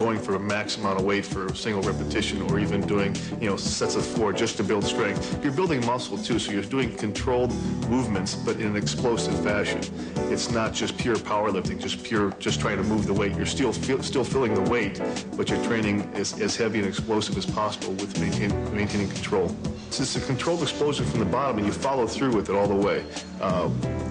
going for a max amount of weight for a single repetition, or even doing, sets of 4 just to build strength. You're building muscle too, so you're doing controlled movements, but in an explosive fashion. It's not just pure powerlifting, just trying to move the weight. You're still filling the weight, but you're training as heavy and explosive as possible with maintaining control. It's a controlled explosion from the bottom, and you follow through with it all the way.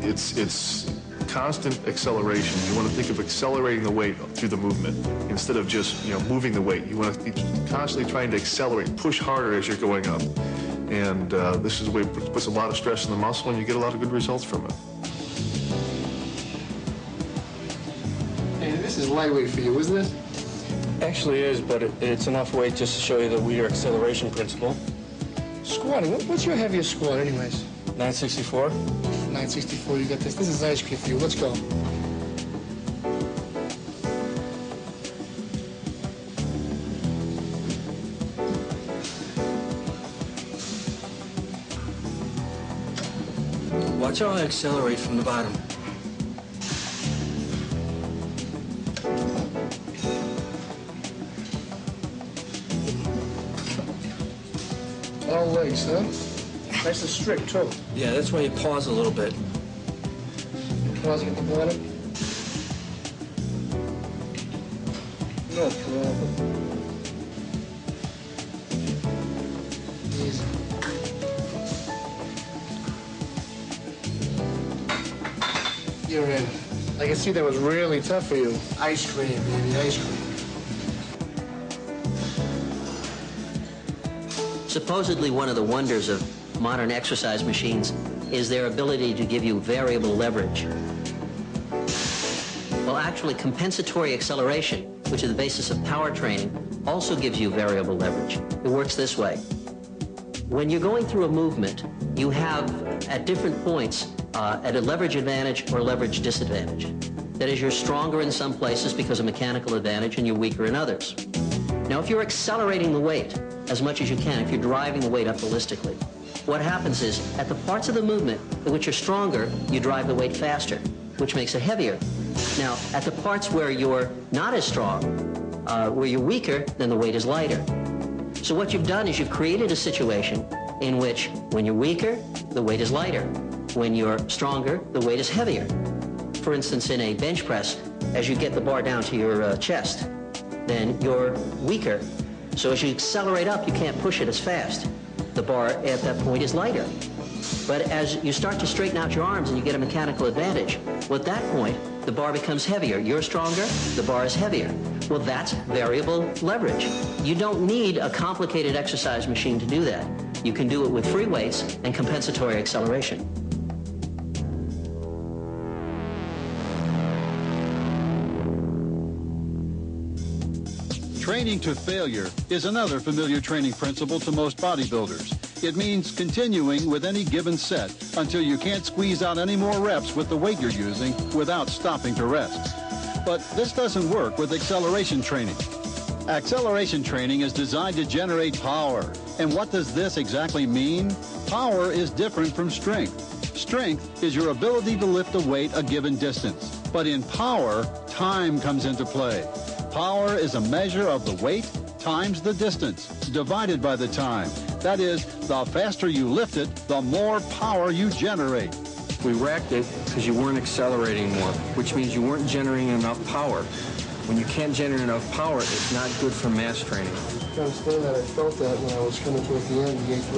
It's constant acceleration. You want to think of accelerating the weight through the movement instead of just moving the weight. You want to be constantly trying to accelerate, push harder as you're going up. And this is the way it puts a lot of stress in the muscle, and you get a lot of good results from it. Hey, this is lightweight for you, isn't it? Actually is, but it's enough weight just to show you the Weider acceleration principle. Squatting, what's your heaviest squat anyways? 964. 964, you got this. This is ice cream for you. Let's go. Watch how I accelerate from the bottom. All legs, huh? Nice and strict, too. Yeah, that's why you pause a little bit. Pausing at the bottom. No problem. Easy. You're in. I can see that was really tough for you. Ice cream, baby, ice cream. Supposedly one of the wonders of modern exercise machines is their ability to give you variable leverage. Well, actually, compensatory acceleration, which is the basis of power training, also gives you variable leverage. It works this way. When you're going through a movement, you have, at different points, at a leverage advantage or leverage disadvantage. That is, you're stronger in some places because of mechanical advantage, and you're weaker in others. Now, if you're accelerating the weight as much as you can, if you're driving the weight up ballistically, what happens is, at the parts of the movement in which you're stronger, you drive the weight faster, which makes it heavier. Now, at the parts where you're not as strong, where you're weaker, then the weight is lighter. So what you've done is you've created a situation in which, when you're weaker, the weight is lighter. When you're stronger, the weight is heavier. For instance, in a bench press, as you get the bar down to your chest, then you're weaker. So as you accelerate up, you can't push it as fast. The bar at that point is lighter. But as you start to straighten out your arms and you get a mechanical advantage, well, at that point, the bar becomes heavier. You're stronger, the bar is heavier. Well, that's variable leverage. You don't need a complicated exercise machine to do that. You can do it with free weights and compensatory acceleration. Training to failure is another familiar training principle to most bodybuilders. It means continuing with any given set until you can't squeeze out any more reps with the weight you're using without stopping to rest. But this doesn't work with acceleration training. Acceleration training is designed to generate power. And what does this exactly mean? Power is different from strength. Strength is your ability to lift a weight a given distance. But in power, time comes into play. Power is a measure of the weight times the distance, divided by the time. That is, the faster you lift it, the more power you generate. We racked it because you weren't accelerating more, which means you weren't generating enough power. When you can't generate enough power, it's not good for mass training. I understand that. I felt that when I was coming towards the end, the 8th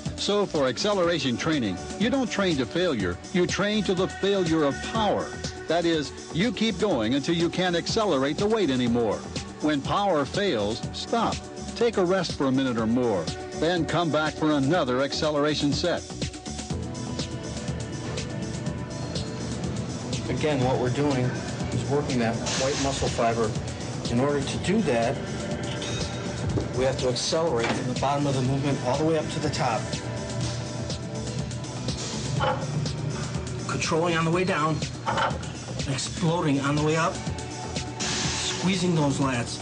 rep. So for acceleration training, you don't train to failure, you train to the failure of power. That is, you keep going until you can't accelerate the weight anymore. When power fails, stop. Take a rest for a minute or more. Then come back for another acceleration set. Again, what we're doing is working that white muscle fiber. In order to do that, we have to accelerate from the bottom of the movement all the way up to the top. Controlling on the way down, exploding on the way up, squeezing those lats.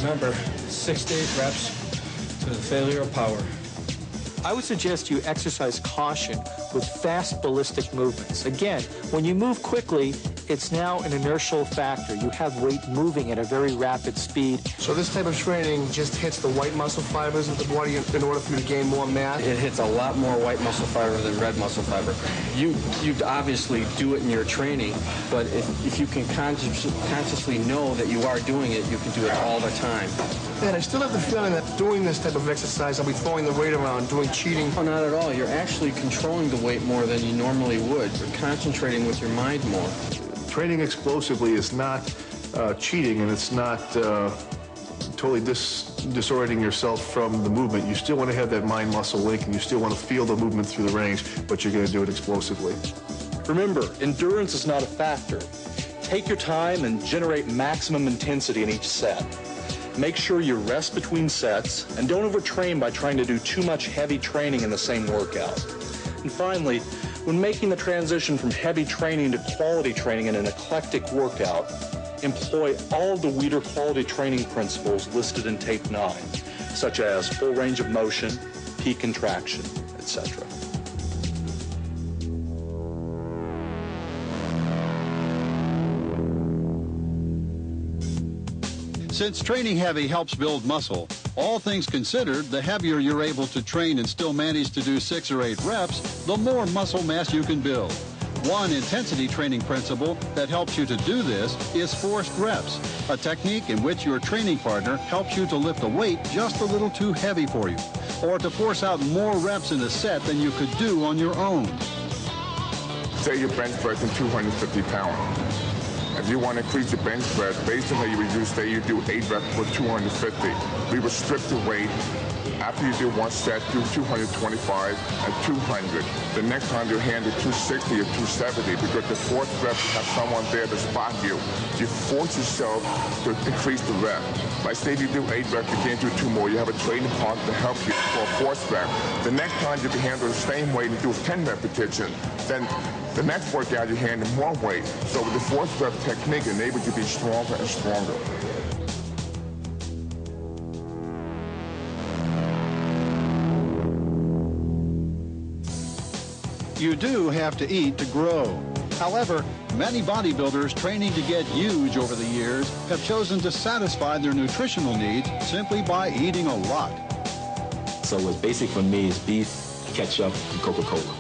Remember, 6 to 8 reps to the failure of power. I would suggest you exercise caution with fast ballistic movements. Again, when you move quickly, it's now an inertial factor. You have weight moving at a very rapid speed. So this type of training just hits the white muscle fibers of the body in order for you to gain more mass? It hits a lot more white muscle fiber than red muscle fiber. You obviously do it in your training, but if you can consciously know that you are doing it, you can do it all the time. Man, I still have the feeling that doing this type of exercise, I'll be throwing the weight around, doing cheating. Oh, not at all. You're actually controlling the weight more than you normally would. You're concentrating with your mind more. Training explosively is not cheating, and it's not totally disorienting yourself from the movement. You still want to have that mind-muscle link, and you still want to feel the movement through the range, but you're going to do it explosively. Remember, endurance is not a factor. Take your time and generate maximum intensity in each set. Make sure you rest between sets, and don't overtrain by trying to do too much heavy training in the same workout. And finally, when making the transition from heavy training to quality training in an eclectic workout, employ all of the Weider quality training principles listed in Tape 9, such as full range of motion, peak contraction, etc. Since training heavy helps build muscle, all things considered, the heavier you're able to train and still manage to do 6 or 8 reps, the more muscle mass you can build. One intensity training principle that helps you to do this is forced reps, a technique in which your training partner helps you to lift a weight just a little too heavy for you, or to force out more reps in a set than you could do on your own. Say your bench press is 250 pounds. If you want to increase your bench press, basically you would do, say you do 8 reps with 250. We restrict the weight. After you do one set, do 225 and 200. The next time you handle 260 or 270 because the fourth rep you have someone there to spot you. You force yourself to increase the rep. Like say if you do 8 reps, you can't do 2 more. You have a training partner to help you for a fourth rep. The next time you can handle the same weight and do 10 repetitions, then the next workout you handle more weight. So with the fourth rep technique enables you to be stronger and stronger. You do have to eat to grow. However, many bodybuilders training to get huge over the years have chosen to satisfy their nutritional needs simply by eating a lot. So what's basic for me is beef, ketchup, and Coca-Cola.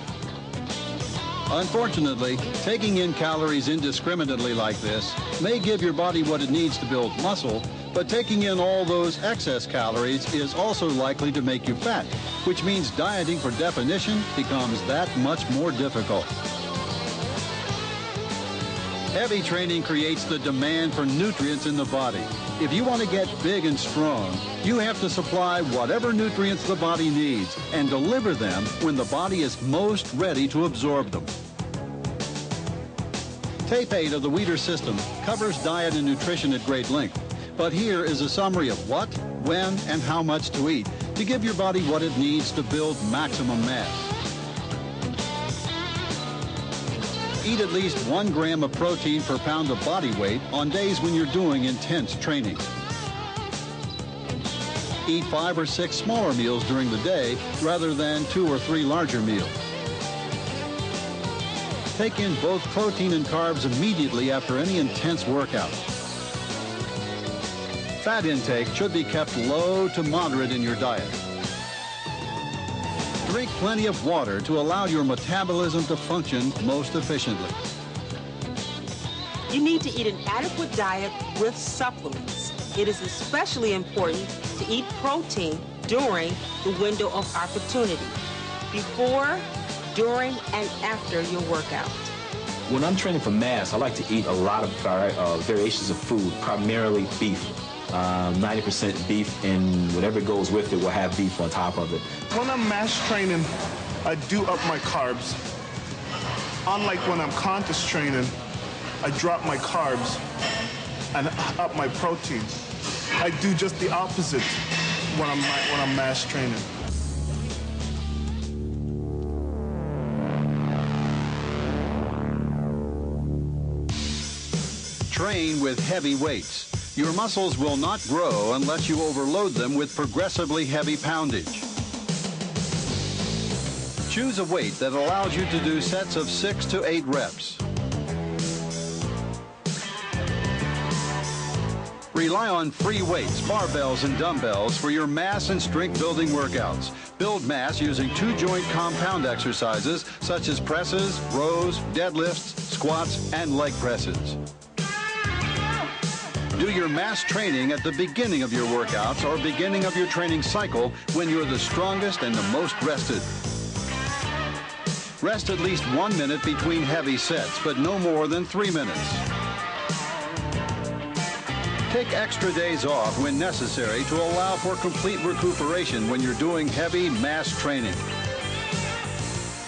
Unfortunately, taking in calories indiscriminately like this may give your body what it needs to build muscle, but taking in all those excess calories is also likely to make you fat, which means dieting for definition becomes that much more difficult. Heavy training creates the demand for nutrients in the body. If you want to get big and strong, you have to supply whatever nutrients the body needs and deliver them when the body is most ready to absorb them. Tape 8 of the Weider system covers diet and nutrition at great length, but here is a summary of what, when, and how much to eat to give your body what it needs to build maximum mass. Eat at least 1 gram of protein per pound of body weight on days when you're doing intense training. Eat 5 or 6 smaller meals during the day rather than 2 or 3 larger meals. Take in both protein and carbs immediately after any intense workout. Fat intake should be kept low to moderate in your diet. Drink plenty of water to allow your metabolism to function most efficiently. You need to eat an adequate diet with supplements. It is especially important to eat protein during the window of opportunity, before, during, and after your workout. When I'm training for mass, I like to eat a lot of variations of food, primarily beef. 90% beef, and whatever goes with it will have beef on top of it. When I'm mass training, I do up my carbs. Unlike when I'm contest training, I drop my carbs and up my protein. I do just the opposite when I'm mass training. Train with heavy weights. Your muscles will not grow unless you overload them with progressively heavy poundage. Choose a weight that allows you to do sets of 6 to 8 reps. Rely on free weights, barbells, and dumbbells for your mass and strength building workouts. Build mass using 2-joint compound exercises such as presses, rows, deadlifts, squats, and leg presses. Do your mass training at the beginning of your workouts or beginning of your training cycle when you're the strongest and the most rested. Rest at least 1 minute between heavy sets, but no more than 3 minutes. Take extra days off when necessary to allow for complete recuperation when you're doing heavy mass training.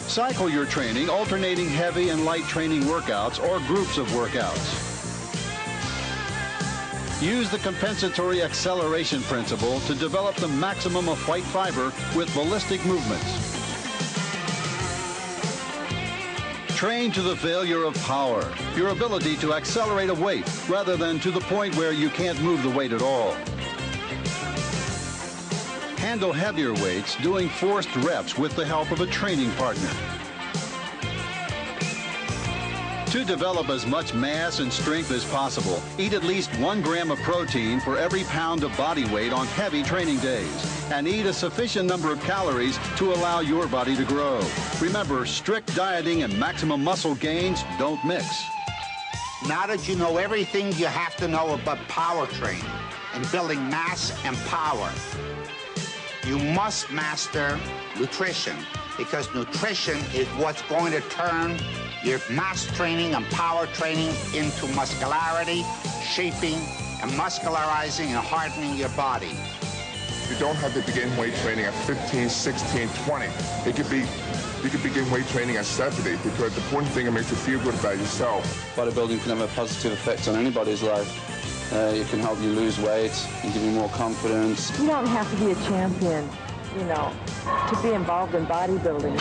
Cycle your training, alternating heavy and light training workouts or groups of workouts. Use the compensatory acceleration principle to develop the maximum of white fiber with ballistic movements. Train to the failure of power, your ability to accelerate a weight rather than to the point where you can't move the weight at all. Handle heavier weights doing forced reps with the help of a training partner. To develop as much mass and strength as possible, eat at least 1 gram of protein for every pound of body weight on heavy training days, and eat a sufficient number of calories to allow your body to grow. Remember, strict dieting and maximum muscle gains don't mix. Now that you know everything you have to know about power training and building mass and power, you must master nutrition, because nutrition is what's going to turn your mass training and power training into muscularity, shaping, and muscularizing and hardening your body. You don't have to begin weight training at 15, 16, 20. You could begin weight training at 70, because the important thing, it makes you feel good about yourself. Bodybuilding can have a positive effect on anybody's life. It can help you lose weight and give you more confidence. You don't have to be a champion, you know, to be involved in bodybuilding.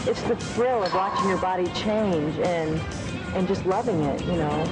It's the thrill of watching your body change and just loving it, you know.